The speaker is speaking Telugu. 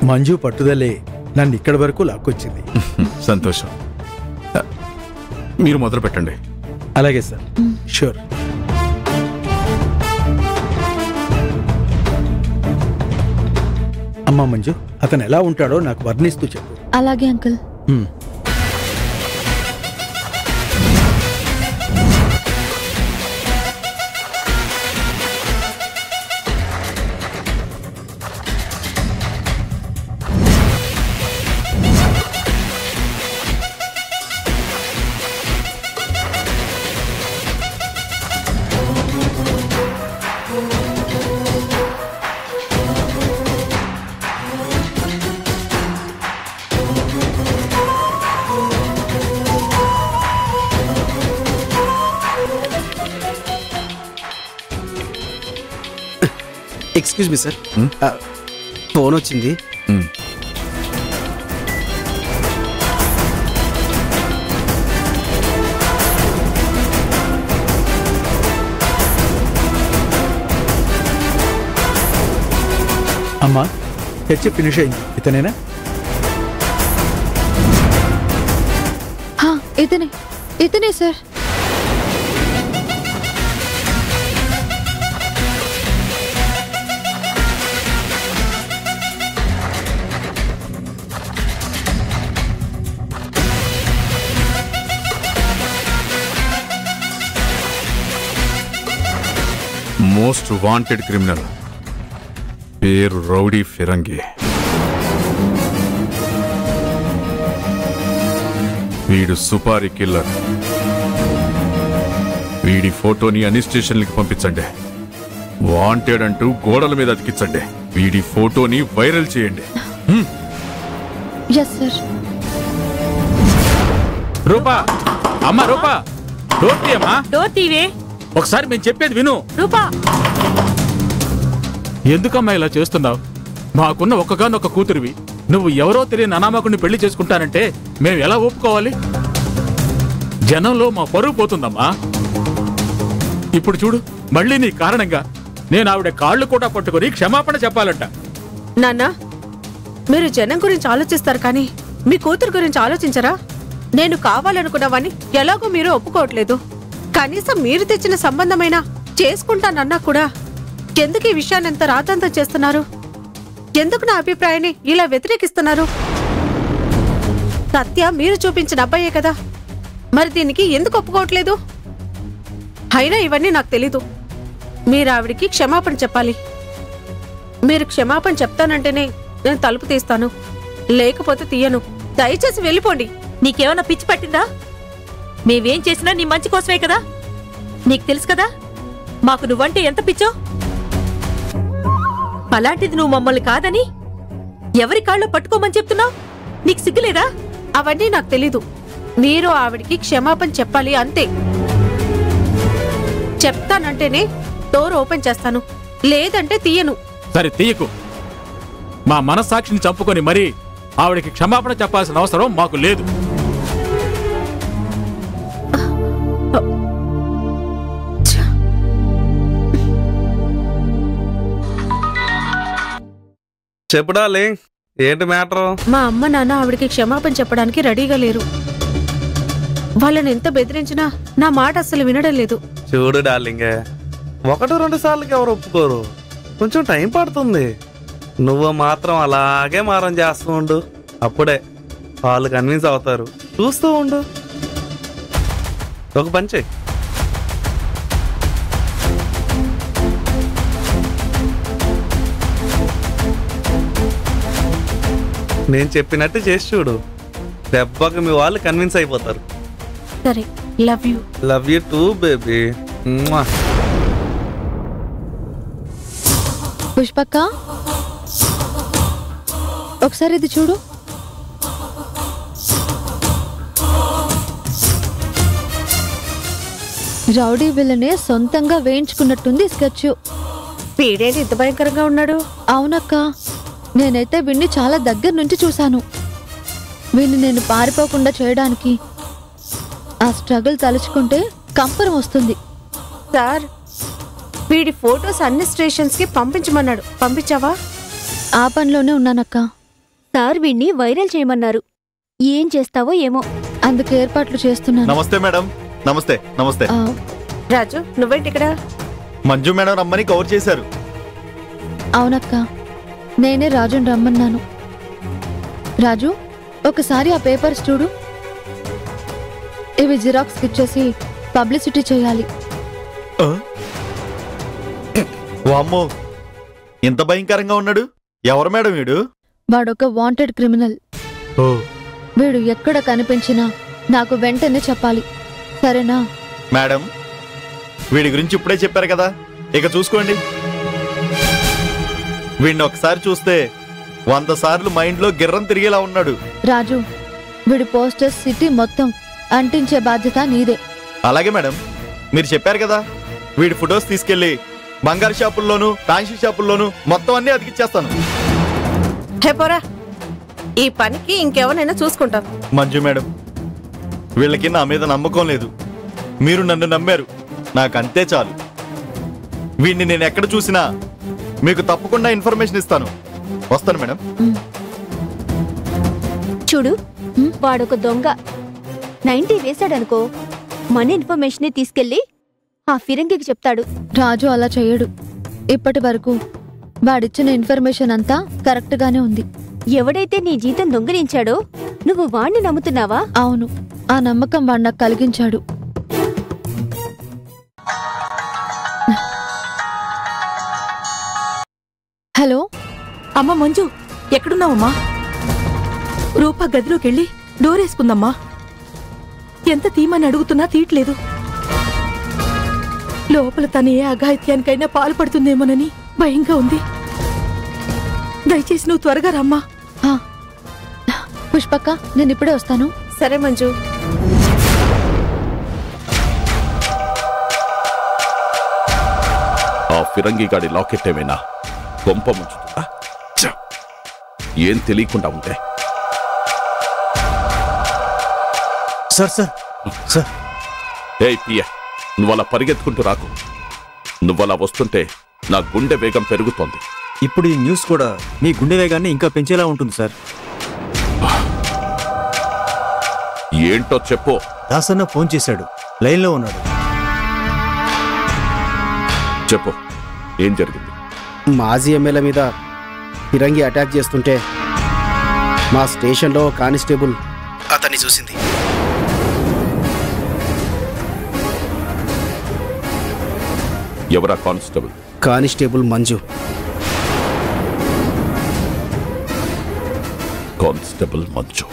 మంజు పట్టుదలే నన్ను ఇక్కడి వరకు లాక్కొచ్చింది. సంతోషం. మీరు మొదలు పెట్టండి. అలాగే సార్. షూర్. అమ్మా మంజు, అతను ఎలా ఉంటాడో నాకు వర్ణిస్తూ చెప్పు. అలాగే uncle. Excuse me sir, phone వచ్చింది. అమ్మా, చర్చ ఫినిష్ అయింది. ఇతనేనా? ఇతనే సార్. మోస్ట్ వాంటెడ్ క్రిమినల్, పేరు రౌడీ ఫిరంగి. వీడు సుపారీ కిల్లర్. వీడి ఫోటోని అన్ని స్టేషన్లకి పంపించండి. వాంటెడ్ అంటూ గోడల మీద అతికించండి. వీడి ఫోటోని వైరల్ చేయండి. రూపా, అమ్మ రూపా, డోర్ తీయమ్మా. డోర్ తీవే. ఒకసారి మేము చెప్పేది విను. రూపా, ఎందుకమ్మా ఇలా చేస్తున్నావు? మాకున్న ఒక్కగానొక్క కూతురివి. నువ్వు ఎవరో తెలియని అనామకుడిని పెళ్లి చేసుకుంటానంటే మేము ఎలా ఒప్పుకోవాలి? జనంలో మా పరువు పోతుందమ్మా. ఇప్పుడు చూడు, మళ్ళీ నీ కారణంగా నేను ఆవిడ కాళ్ళు కూడా పట్టుకుని క్షమాపణ చెప్పాలంట. నాన్న, మీరు జనం గురించి ఆలోచిస్తారు కానీ మీ కూతురు గురించి ఆలోచించరా? నేను కావాలనుకున్నవని ఎలాగో మీరు ఒప్పుకోవట్లేదు. కనీసం మీరు తెచ్చిన సంబంధమైనా చేసుకుంటానన్నా కూడా ఎందుకు ఈ విషయాన్ని ఎంత రాతంతం చేస్తున్నారు? ఎందుకు నా అభిప్రాయాన్ని ఇలా వ్యతిరేకిస్తున్నారు? సత్య మీరు చూపించిన అబ్బాయే కదా, మరి దీనికి ఎందుకు ఒప్పుకోవట్లేదు? అయినా ఇవన్నీ నాకు తెలీదు. మీరు ఆవిడికి క్షమాపణ చెప్పాలి. మీరు క్షమాపణ చెప్తానంటేనే నేను తలుపు తీస్తాను, లేకపోతే తీయను. దయచేసి వెళ్ళిపోండి. నీకేమన్నా పిచ్చి పట్టిందా? మేమేం చేసినా నీ మంచి కోసమే కదా. నీకు తెలుసు కదా మాకు నువ్వంటే ఎంత పిచ్చో. అలాంటిది నువ్వు మమ్మల్ని కాదని ఎవరి కాళ్ళు పట్టుకోమని చెప్తున్నావు? నీకు సిగ్గులేదా? అవన్నీ నాకు తెలీదు. మీరు ఆవిడికి క్షమాపణ చెప్పాలి అంతే. చెప్తానంటేనే డోర్ ఓపెన్ చేస్తాను, లేదంటే తీయను. సరే తీయకు. మా మనస్సాక్షిని చంపుకొని మరీ ఆవిడకి క్షమాపణ చెప్పాల్సిన అవసరం మాకు లేదు. చెప్పుడాలి, ఏంటి మ్యాటర్? మా అమ్మ నాన్న ఆవిడికి క్షమాపణ చెప్పడానికి రెడీగా లేరు. వాళ్ళని ఎంత బెదిరించినా నా మాట అస్సలు వినడం లేదు. చూడు డార్లింగ్, 1-2 సార్లకి ఎవరు ఒప్పుకోరు. కొంచెం టైం పడుతుంది. నువ్వు మాత్రం అలాగే మారం చేస్తూ ఉండు, అప్పుడే వాళ్ళు కన్విన్స్ అవుతారు. చూస్తూ ఉండు. ఒక పని చెయ్యి, నేను చెప్పినట్టు చేసి చూడు. దెబ్బకి మీ వాళ్ళు కన్విన్స్ అయిపోతారు. సరే, love you. Love you too baby. పుష్పక్క, ఒకసారి ఇది చూడు. రౌడీ విల్లనే సొంతంగా వేయించుకున్నట్టుంది స్కెచ్. వీడేంటి ఇంత భయంకరంగా ఉన్నాడు? అవునక్క, నేనైతే వీడిని చాలా దగ్గర నుంచి చూశాను. వీడిని నేను పారిపోకుండా చేయడానికి ఆ స్ట్రగుల్ తలుచుకుంటే కంపరం వస్తుంది. సార్, వీడి ఫొటోస్ అన్ని స్టేషన్స్ కి పంపించమన్నాడు. పంపించావా? ఆ పనిలోనే ఉన్నానక్క. సార్ వీణ్ణి వైరల్ చేయమన్నారు. ఏం చేస్తావో ఏమో. అందుకు ఏర్పాట్లు చేస్తున్నాను. నమస్తే మేడం. నమస్తే నమస్తే. ఆ, రాజు నువ్వేంటి ఇక్కడ? మంజు మేడం రమ్మని కవర్ చేశారు. అవునక్క, నేనే రాజుని రమ్మన్నాను. రాజు, ఒకసారి ఆ పేపర్స్ చూడు. ఇవి జిరాక్స్ ఇచ్చేసి పబ్లిసిటీ చేయాలి. వామ్మో, ఇంత భయంకరంగా ఉన్నాడు. ఎవరు మేడం వీడు? వాడొక వాంటెడ్ క్రిమినల్. వీడు ఎక్కడ కనిపించినా నాకు వెంటనే చెప్పాలి, సరేనా? మేడం, వీడి గురించి ఇప్పుడే చెప్పారు కదా, ఇక చూసుకోండి. వీడిని ఒకసారి చూస్తే 100 సార్లు మైండ్లో గిర్రం తిరిగేలా ఉన్నాడు. రాజు, వీడి పోస్టర్స్ సిటీ మొత్తం అంటించే బాధ్యత నీదే. అలాగే మేడం, మీరు చెప్పారు కదా, వీడి ఫొటోస్ తీసుకెళ్లి బంగారు షాపుల్లోనూ ఫ్యాన్సీ షాపుల్లోనూ మొత్తం అన్ని అతికిచ్చేస్తాను. హే పోరా, ఈ పనికి ఇంకెవరైనా చూసుకుంటాం. మంజు మేడం, వీళ్ళకి నా మీద నమ్మకం లేదు. మీరు నన్ను నమ్మారు, నాకంతే చాలు. వీడిని నేను ఎక్కడ చూసినా మీకు తప్పకుండా ఇన్ఫర్మేషన్ ఇస్తాను. వస్తాను మేడం. చూడు, వాడొక దొంగ. 90 వేశాడనుకో, మన ఇన్ఫర్మేషన్ తీసుకెళ్లి ఆ ఫిరంగికి చెప్తాడు. రాజు అలా చేయడు. ఇప్పటి వరకు వాడిచ్చిన ఇన్ఫర్మేషన్ అంతా కరెక్ట్ గానే ఉంది. ఎవడైతే నీ జీతం దొంగిలించాడో నువ్వు వాణ్ణి నమ్ముతున్నావా? అవును, ఆ నమ్మకం వాడు నాకు కలిగించాడు. హలో అమ్మ మంజు, ఎక్కడున్నావమ్మా? రూపా గదిలోకెళ్ళి డోరేసుకుందమ్మా. ఎంత తీమని అడుగుతున్నా తీయట్లేదు. లోపల తన ఏ అఘాయిత్యానికైనా పాల్పడుతుందేమోనని భయంగా ఉంది. దయచేసి నువ్వు త్వరగా రమ్మా. పుష్పక్క, నేను ఇప్పుడే వస్తాను. సరే మంజు. ఆ ఫిరంగి గాడి లాకెట్ ఏమైనా గొంప ముంచుతుందా? ఏం తెలియకుండా ఉంటే. సార్ సార్ సార్ ఏయ్ పియ, నువ్వలా పరిగెత్తుకుంటూ రాకు. నువ్వలా వస్తుంటే నా గుండె వేగం పెరుగుతోంది. ఇప్పుడు ఈ న్యూస్ కూడా మీ గుండె వేగాన్ని ఇంకా పెంచేలా ఉంటుంది సార్. ఏంటో చెప్పు. దాసన్న ఫోన్ చేశాడు, లైన్లో ఉన్నాడు. చెప్పు, ఏం జరిగింది? మాజీ ఎమ్మెల్యే మీద ఫిరంగి అటాక్ చేస్తుంటే మా స్టేషన్లో కానిస్టేబుల్ అతన్ని చూసింది. ఎవరా constable? Constable Manju. Constable Manju.